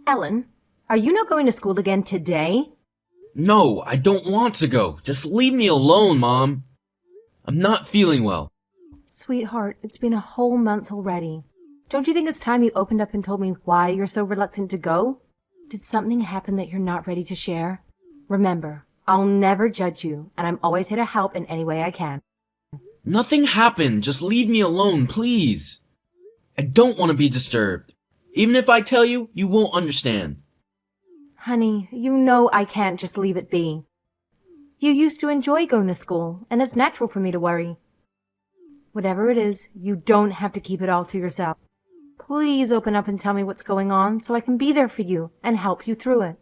Ellen, are you not going to school again today? No, I don't want to go. Just leave me alone, Mom. I'm not feeling well. Sweetheart, it's been a whole month already. Don't you think it's time you opened up and told me why you're so reluctant to go? Did something happen that you're not ready to share? Remember, I'll never judge you, and I'm always here to help in any way I can. Nothing happened. Just leave me alone, please. I don't want to be disturbed. Even if I tell you, you won't understand. Honey, you know I can't just leave it be. You used to enjoy going to school, and it's natural for me to worry. Whatever it is, you don't have to keep it all to yourself. Please open up and tell me what's going on so I can be there for you and help you through it.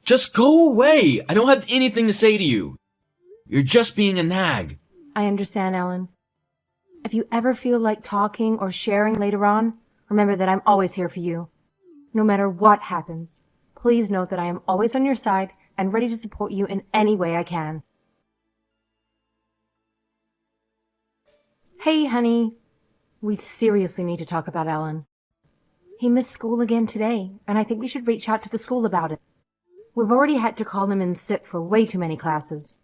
Just go away. I don't have anything to say to you. You're just being a nag. I understand, Ellen. If you ever feel like talking or sharing later on, remember that I'm always here for you. No matter what happens, please know that I am always on your side and ready to support you in any way I can. Hey, honey. We seriously need to talk about Ellen. He missed school again today, and I think we should reach out to the school about it. We've already had to call him in sick for way too many classes.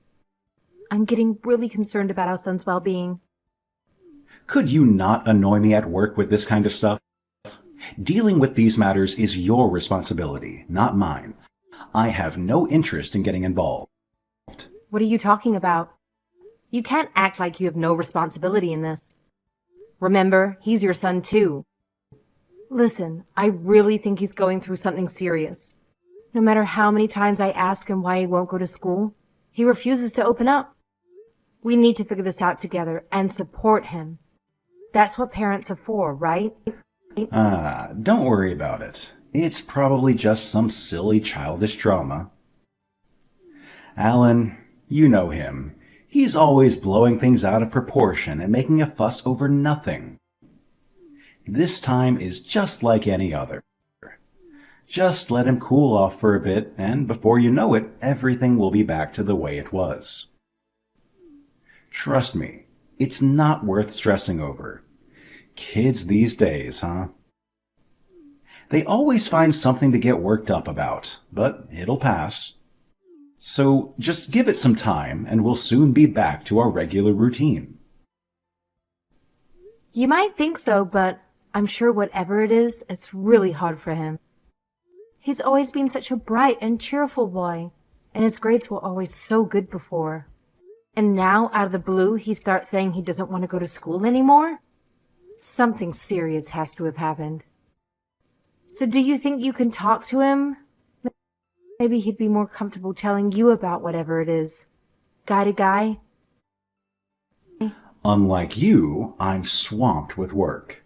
I'm getting really concerned about our son's well-being. Could you not annoy me at work with this kind of stuff? Dealing with these matters is your responsibility, not mine. I have no interest in getting involved. What are you talking about? You can't act like you have no responsibility in this. Remember, he's your son too. Listen, I really think he's going through something serious. No matter how many times I ask him why he won't go to school, he refuses to open up. We need to figure this out together and support him. That's what parents are for, right? Don't worry about it. It's probably just some silly childish drama. Alan, you know him. He's always blowing things out of proportion and making a fuss over nothing. This time is just like any other. Just let him cool off for a bit, and before you know it, everything will be back to the way it was. Trust me, it's not worth stressing over. Kids these days, huh? They always find something to get worked up about, but it'll pass. So just give it some time, and we'll soon be back to our regular routine. You might think so, but I'm sure whatever it is, it's really hard for him. He's always been such a bright and cheerful boy, and his grades were always so good before. And now, out of the blue, he starts saying he doesn't want to go to school anymore? Something serious has to have happened. So do you think you can talk to him? Maybe he'd be more comfortable telling you about whatever it is. Guy to guy? Unlike you, I'm swamped with work.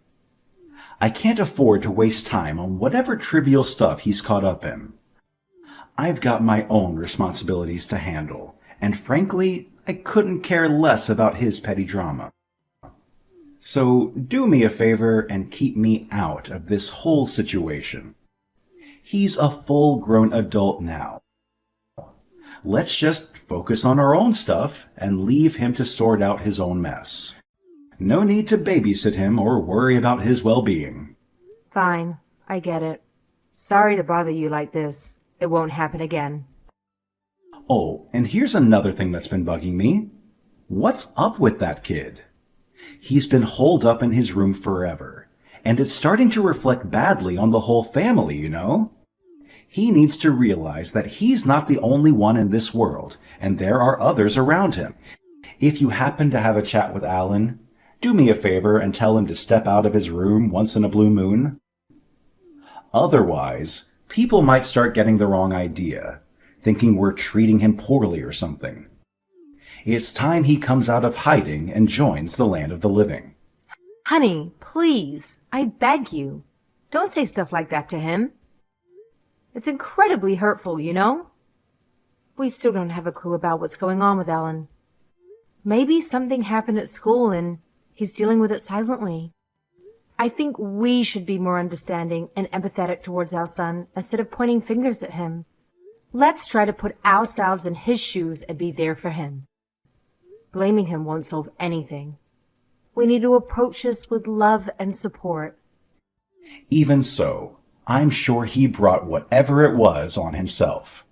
I can't afford to waste time on whatever trivial stuff he's caught up in. I've got my own responsibilities to handle, and frankly, I couldn't care less about his petty drama. So do me a favor and keep me out of this whole situation. He's a full-grown adult now. Let's just focus on our own stuff and leave him to sort out his own mess. No need to babysit him or worry about his well-being. Fine, I get it. Sorry to bother you like this. It won't happen again. Oh, and here's another thing that's been bugging me. What's up with that kid? He's been holed up in his room forever, and it's starting to reflect badly on the whole family, you know? He needs to realize that he's not the only one in this world, and there are others around him. If you happen to have a chat with Alan, do me a favor and tell him to step out of his room once in a blue moon. Otherwise, people might start getting the wrong idea, thinking we're treating him poorly or something. It's time he comes out of hiding and joins the land of the living. Honey, please, I beg you. Don't say stuff like that to him. It's incredibly hurtful, you know? We still don't have a clue about what's going on with Ellen. Maybe something happened at school and he's dealing with it silently. I think we should be more understanding and empathetic towards our son instead of pointing fingers at him. Let's try to put ourselves in his shoes and be there for him. Blaming him won't solve anything. We need to approach this with love and support. Even so, I'm sure he brought whatever it was on himself.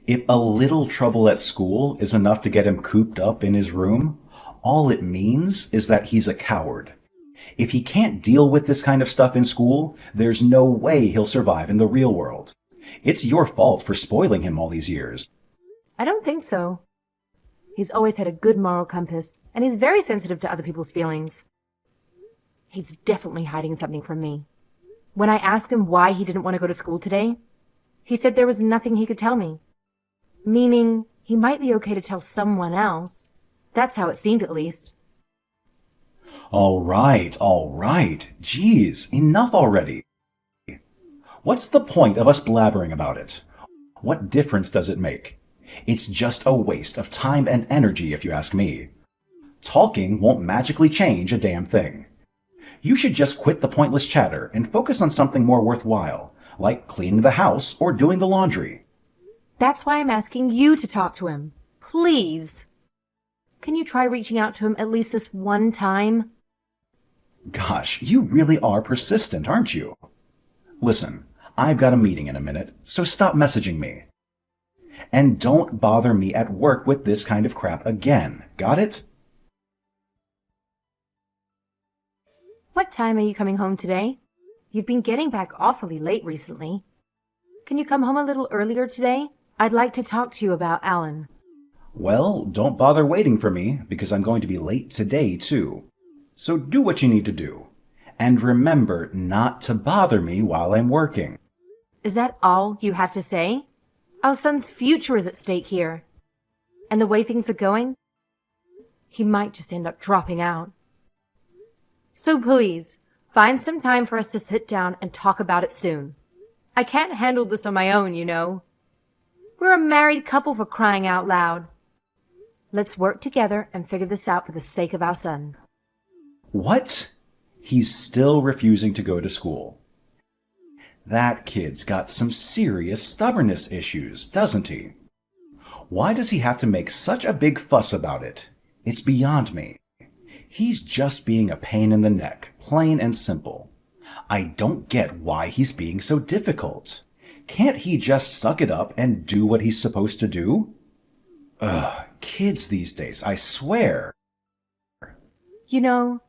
If a little trouble at school is enough to get him cooped up in his room, all it means is that he's a coward. If he can't deal with this kind of stuff in school, there's no way he'll survive in the real world. It's your fault for spoiling him all these years. I don't think so. He's always had a good moral compass, and he's very sensitive to other people's feelings. He's definitely hiding something from me. When I asked him why he didn't want to go to school today, he said there was nothing he could tell me. Meaning, he might be okay to tell someone else. That's how it seemed, at least. All right. Geez, enough already. What's the point of us blabbering about it? What difference does it make? It's just a waste of time and energy, if you ask me. Talking won't magically change a damn thing. You should just quit the pointless chatter and focus on something more worthwhile, like cleaning the house or doing the laundry. That's why I'm asking you to talk to him. Please. Can you try reaching out to him at least this one time? Gosh, you really are persistent, aren't you? Listen, I've got a meeting in a minute, so stop messaging me. And don't bother me at work with this kind of crap again. Got it? What time are you coming home today? You've been getting back awfully late recently. Can you come home a little earlier today? I'd like to talk to you about Alan. Well, don't bother waiting for me, because I'm going to be late today, too. So do what you need to do. And remember not to bother me while I'm working. Is that all you have to say? Our son's future is at stake here. And the way things are going, he might just end up dropping out. So please, find some time for us to sit down and talk about it soon. I can't handle this on my own, you know. We're a married couple, for crying out loud. Let's work together and figure this out for the sake of our son. What? He's still refusing to go to school. That kid's got some serious stubbornness issues, doesn't he? Why does he have to make such a big fuss about it? It's beyond me. He's just being a pain in the neck, plain and simple. I don't get why he's being so difficult. Can't he just suck it up and do what he's supposed to do? Ugh, kids these days, I swear. You know,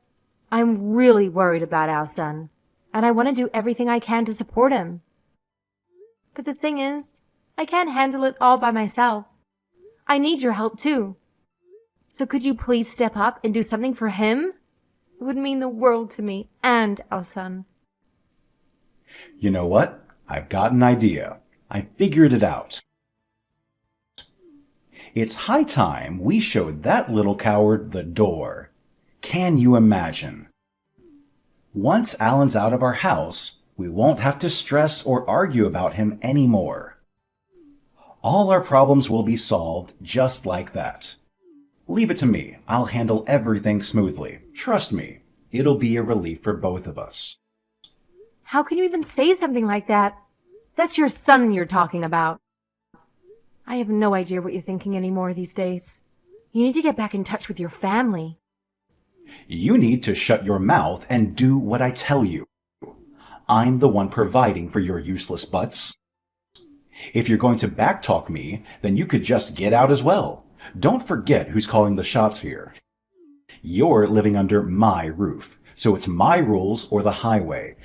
I'm really worried about our son, and I want to do everything I can to support him. But the thing is, I can't handle it all by myself. I need your help too. So could you please step up and do something for him? It would mean the world to me and our son. You know what? I've got an idea. I figured it out. It's high time we showed that little coward the door. Can you imagine? Once Alan's out of our house, we won't have to stress or argue about him anymore. All our problems will be solved just like that. Leave it to me. I'll handle everything smoothly. Trust me, it'll be a relief for both of us. How can you even say something like that? That's your son you're talking about. I have no idea what you're thinking anymore these days. You need to get back in touch with your family. You need to shut your mouth and do what I tell you. I'm the one providing for your useless butts. If you're going to backtalk me, then you could just get out as well. Don't forget who's calling the shots here. You're living under my roof, so it's my rules or the highway.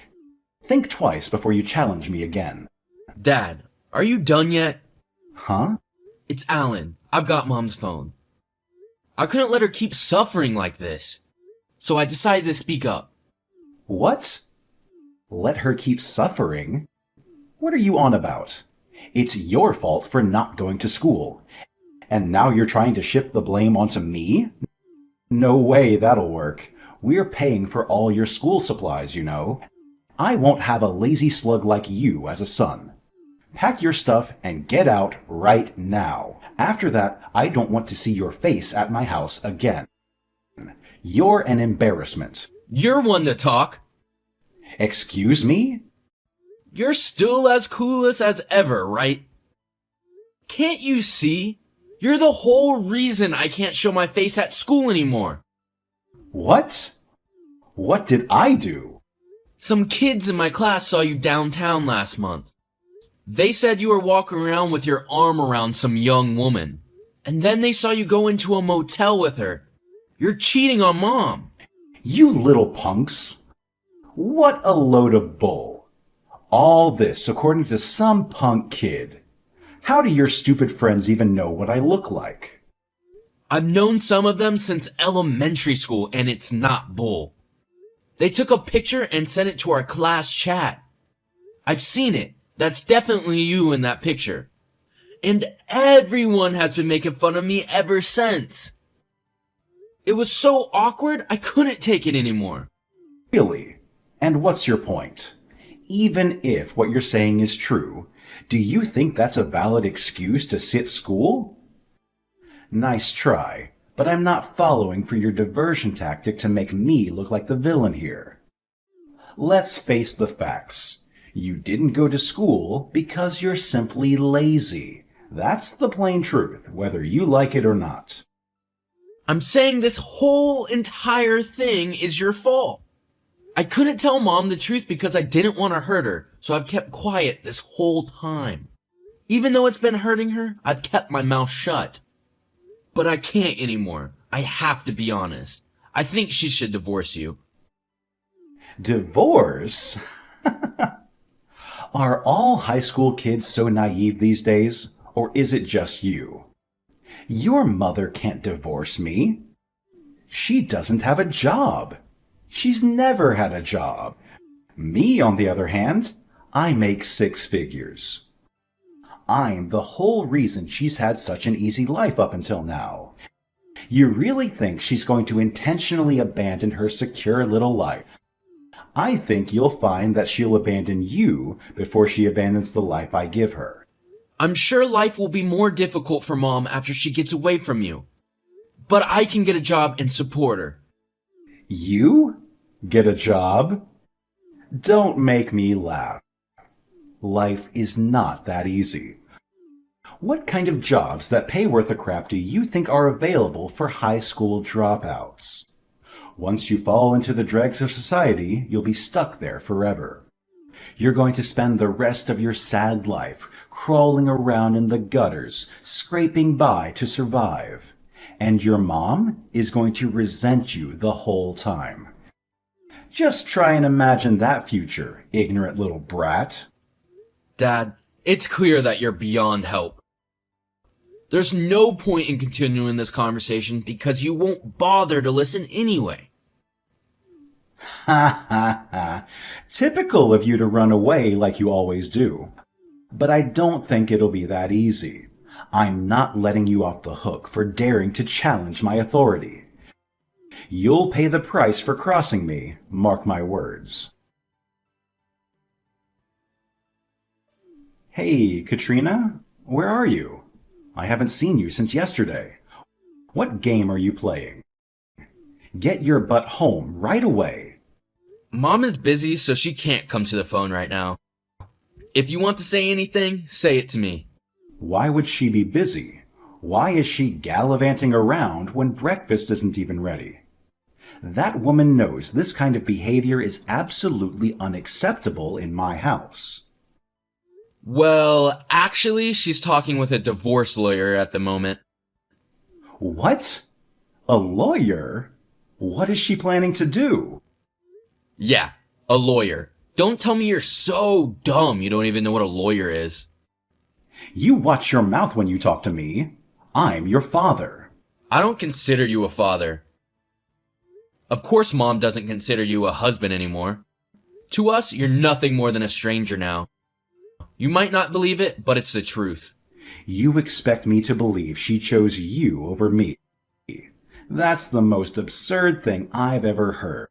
Think twice before you challenge me again. Dad, are you done yet? Huh? It's Alan. I've got Mom's phone. I couldn't let her keep suffering like this, so I decided to speak up. What? Let her keep suffering? What are you on about? It's your fault for not going to school. And now you're trying to shift the blame onto me? No way that'll work. We're paying for all your school supplies, you know. I won't have a lazy slug like you as a son. Pack your stuff and get out right now. After that, I don't want to see your face at my house again. You're an embarrassment. You're one to talk. Excuse me? You're still as clueless as ever, right? Can't you see? You're the whole reason I can't show my face at school anymore. What? What did I do? Some kids in my class saw you downtown last month. They said you were walking around with your arm around some young woman. And then they saw you go into a motel with her. You're cheating on Mom. You little punks. What a load of bull. All this according to some punk kid. How do your stupid friends even know what I look like? I've known some of them since elementary school, and it's not bull. They took a picture and sent it to our class chat. I've seen it. That's definitely you in that picture. And everyone has been making fun of me ever since. It was so awkward, I couldn't take it anymore. Really? And what's your point? Even if what you're saying is true, do you think that's a valid excuse to skip school? Nice try, but I'm not following for your diversion tactic to make me look like the villain here. Let's face the facts. You didn't go to school because you're simply lazy. That's the plain truth, whether you like it or not. I'm saying this whole entire thing is your fault. I couldn't tell Mom the truth because I didn't want to hurt her, so I've kept quiet this whole time. Even though it's been hurting her, I've kept my mouth shut. But I can't anymore. I have to be honest. I think she should divorce you. Divorce? Are all high school kids so naive these days, or is it just you? Your mother can't divorce me. She doesn't have a job. She's never had a job. Me, on the other hand, I make 6 figures. I'm the whole reason she's had such an easy life up until now. You really think she's going to intentionally abandon her secure little life? I think you'll find that she'll abandon you before she abandons the life I give her. I'm sure life will be more difficult for Mom after she gets away from you. But I can get a job and support her. You? Get a job? Don't make me laugh. Life is not that easy. What kind of jobs that pay worth a crap do you think are available for high school dropouts? Once you fall into the dregs of society, you'll be stuck there forever. You're going to spend the rest of your sad life crawling around in the gutters, scraping by to survive. And your mom is going to resent you the whole time. Just try and imagine that future, ignorant little brat. Dad, it's clear that you're beyond help. There's no point in continuing this conversation because you won't bother to listen anyway. Ha ha ha. Typical of you to run away like you always do. But I don't think it'll be that easy. I'm not letting you off the hook for daring to challenge my authority. You'll pay the price for crossing me, mark my words. Hey, Katrina, where are you? I haven't seen you since yesterday. What game are you playing? Get your butt home right away. Mom is busy, so she can't come to the phone right now. If you want to say anything, say it to me. Why would she be busy? Why is she gallivanting around when breakfast isn't even ready? That woman knows this kind of behavior is absolutely unacceptable in my house. Well, actually, she's talking with a divorce lawyer at the moment. What? A lawyer? What is she planning to do? Yeah, a lawyer. Don't tell me you're so dumb you don't even know what a lawyer is. You watch your mouth when you talk to me. I'm your father. I don't consider you a father. Of course Mom doesn't consider you a husband anymore. To us, you're nothing more than a stranger now. You might not believe it, but it's the truth. You expect me to believe she chose you over me. That's the most absurd thing I've ever heard.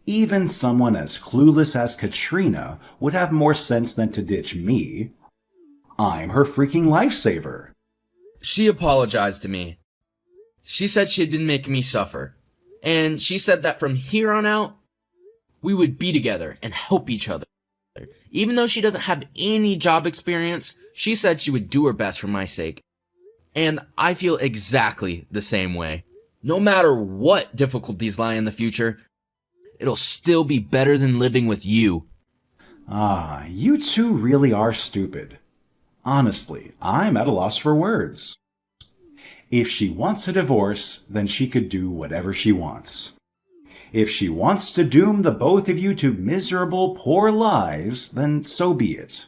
Even someone as clueless as Katrina would have more sense than to ditch me. I'm her freaking lifesaver. She apologized to me. She said she had been making me suffer. And she said that from here on out, we would be together and help each other. Even though she doesn't have any job experience, she said she would do her best for my sake. And I feel exactly the same way. No matter what difficulties lie in the future, it'll still be better than living with you. Ah, you two really are stupid. Honestly, I'm at a loss for words. If she wants a divorce, then she could do whatever she wants. If she wants to doom the both of you to miserable, poor lives, then so be it.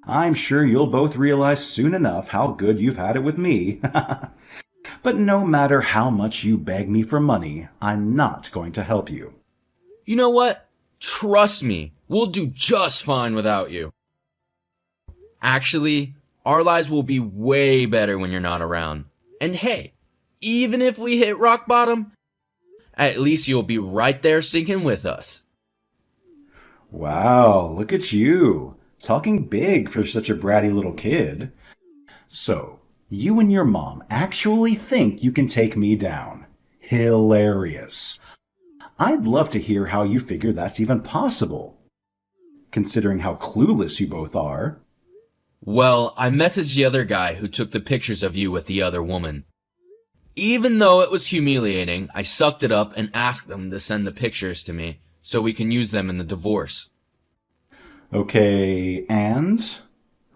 I'm sure you'll both realize soon enough how good you've had it with me. But no matter how much you beg me for money, I'm not going to help you. You know what? Trust me, we'll do just fine without you. Actually, our lives will be way better when you're not around. And hey, even if we hit rock bottom, at least you'll be right there sinking with us. Wow, look at you, talking big for such a bratty little kid. So, you and your mom actually think you can take me down. Hilarious. I'd love to hear how you figure that's even possible, considering how clueless you both are. Well, I messaged the other guy who took the pictures of you with the other woman. Even though it was humiliating, I sucked it up and asked them to send the pictures to me so we can use them in the divorce. Okay, and?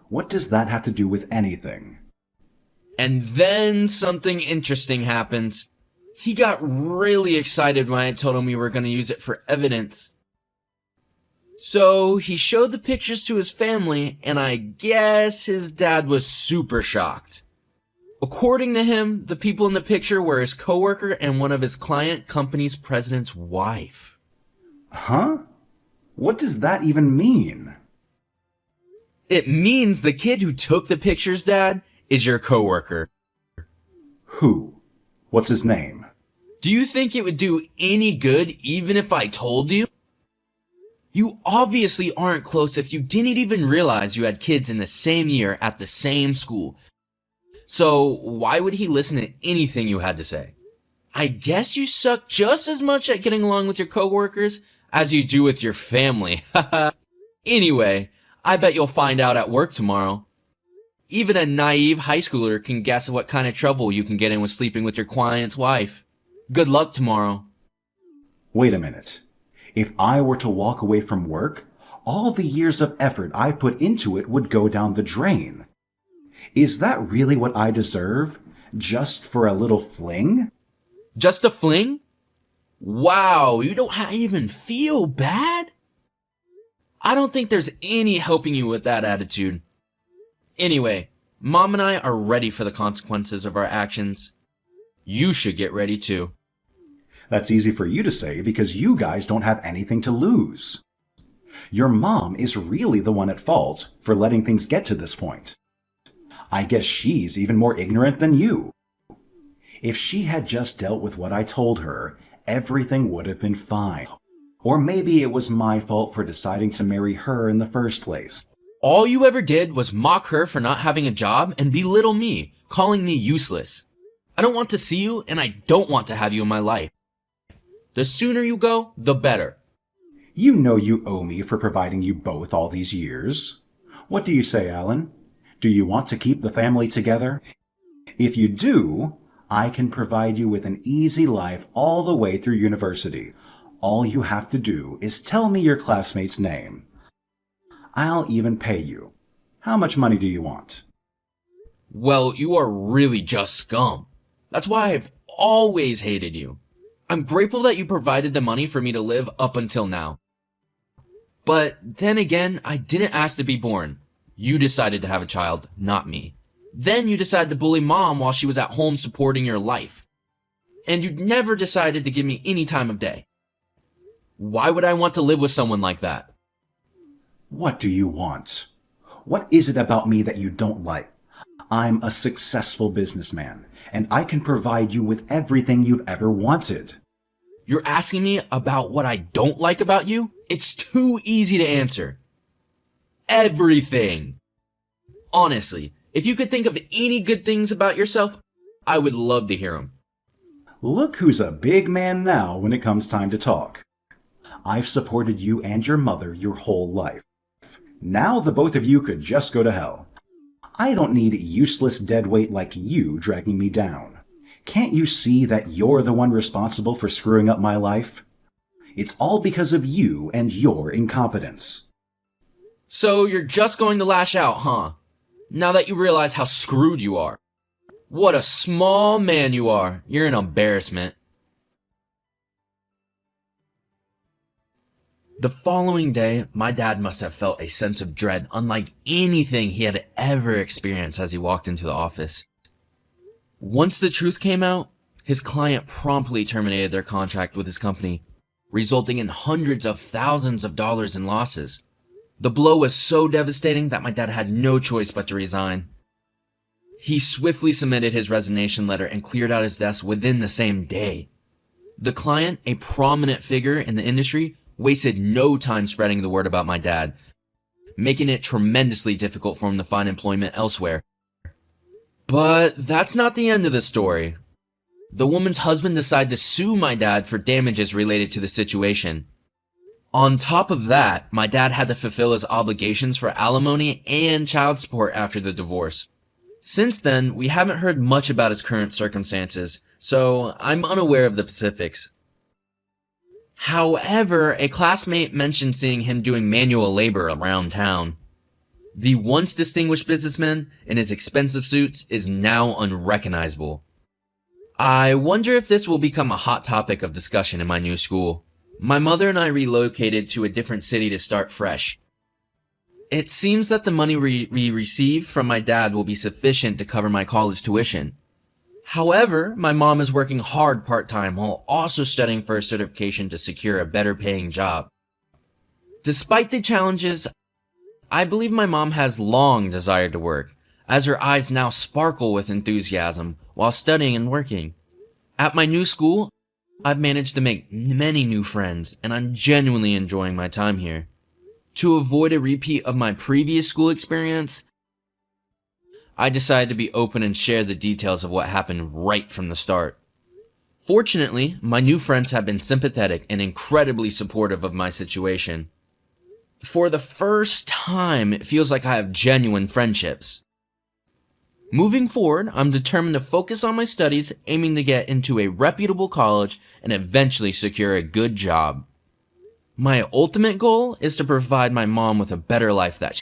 What does that have to do with anything? And then something interesting happens. He got really excited when I told him we were going to use it for evidence. So he showed the pictures to his family, and I guess his dad was super shocked. According to him, the people in the picture were his coworker and one of his client company's president's wife. Huh? What does that even mean? It means the kid who took the pictures, Dad, is your coworker. Who? What's his name? Do you think it would do any good even if I told you? You obviously aren't close if you didn't even realize you had kids in the same year at the same school. So why would he listen to anything you had to say? I guess you suck just as much at getting along with your coworkers as you do with your family. Anyway, I bet you'll find out at work tomorrow. Even a naive high schooler can guess what kind of trouble you can get in with sleeping with your client's wife. Good luck tomorrow. Wait a minute. If I were to walk away from work, all the years of effort I put into it would go down the drain. Is that really what I deserve? Just for a little fling? Just a fling? Wow, you don't even feel bad? I don't think there's any helping you with that attitude. Anyway, Mom and I are ready for the consequences of our actions. You should get ready too. That's easy for you to say because you guys don't have anything to lose. Your mom is really the one at fault for letting things get to this point. I guess she's even more ignorant than you. If she had just dealt with what I told her, everything would have been fine. Or maybe it was my fault for deciding to marry her in the first place. All you ever did was mock her for not having a job and belittle me, calling me useless. I don't want to see you, and I don't want to have you in my life. The sooner you go, the better. You know you owe me for providing you both all these years. What do you say, Alan? Do you want to keep the family together? If you do, I can provide you with an easy life all the way through university. All you have to do is tell me your classmate's name. I'll even pay you. How much money do you want? Well, you are really just scum. That's why I've always hated you. I'm grateful that you provided the money for me to live up until now. But then again, I didn't ask to be born. You decided to have a child, not me. Then you decided to bully Mom while she was at home supporting your life. And you never decided to give me any time of day. Why would I want to live with someone like that? What do you want? What is it about me that you don't like? I'm a successful businessman, and I can provide you with everything you've ever wanted. You're asking me about what I don't like about you? It's too easy to answer. Everything. Honestly, if you could think of any good things about yourself, I would love to hear them. Look who's a big man now when it comes time to talk. I've supported you and your mother your whole life. Now the both of you could just go to hell. I don't need useless deadweight like you dragging me down. Can't you see that you're the one responsible for screwing up my life? It's all because of you and your incompetence. So you're just going to lash out, huh? Now that you realize how screwed you are. What a small man you are. You're an embarrassment. The following day, my dad must have felt a sense of dread unlike anything he had ever experienced as he walked into the office. Once the truth came out, his client promptly terminated their contract with his company, resulting in hundreds of thousands of dollars in losses. The blow was so devastating that my dad had no choice but to resign. He swiftly submitted his resignation letter and cleared out his desk within the same day. The client, a prominent figure in the industry, wasted no time spreading the word about my dad, making it tremendously difficult for him to find employment elsewhere. But that's not the end of the story. The woman's husband decided to sue my dad for damages related to the situation. On top of that, my dad had to fulfill his obligations for alimony and child support after the divorce. Since then, we haven't heard much about his current circumstances, so I'm unaware of the specifics. However, a classmate mentioned seeing him doing manual labor around town. The once distinguished businessman in his expensive suits is now unrecognizable. I wonder if this will become a hot topic of discussion in my new school. My mother and I relocated to a different city to start fresh. It seems that the money we receive from my dad will be sufficient to cover my college tuition. However, my mom is working hard part-time while also studying for a certification to secure a better paying job. Despite the challenges, I believe my mom has long desired to work, as her eyes now sparkle with enthusiasm while studying and working. At my new school, I've managed to make many new friends, and I'm genuinely enjoying my time here. To avoid a repeat of my previous school experience, I decided to be open and share the details of what happened right from the start. Fortunately, my new friends have been sympathetic and incredibly supportive of my situation. For the first time, it feels like I have genuine friendships. Moving forward, I'm determined to focus on my studies, aiming to get into a reputable college and eventually secure a good job. My ultimate goal is to provide my mom with a better life that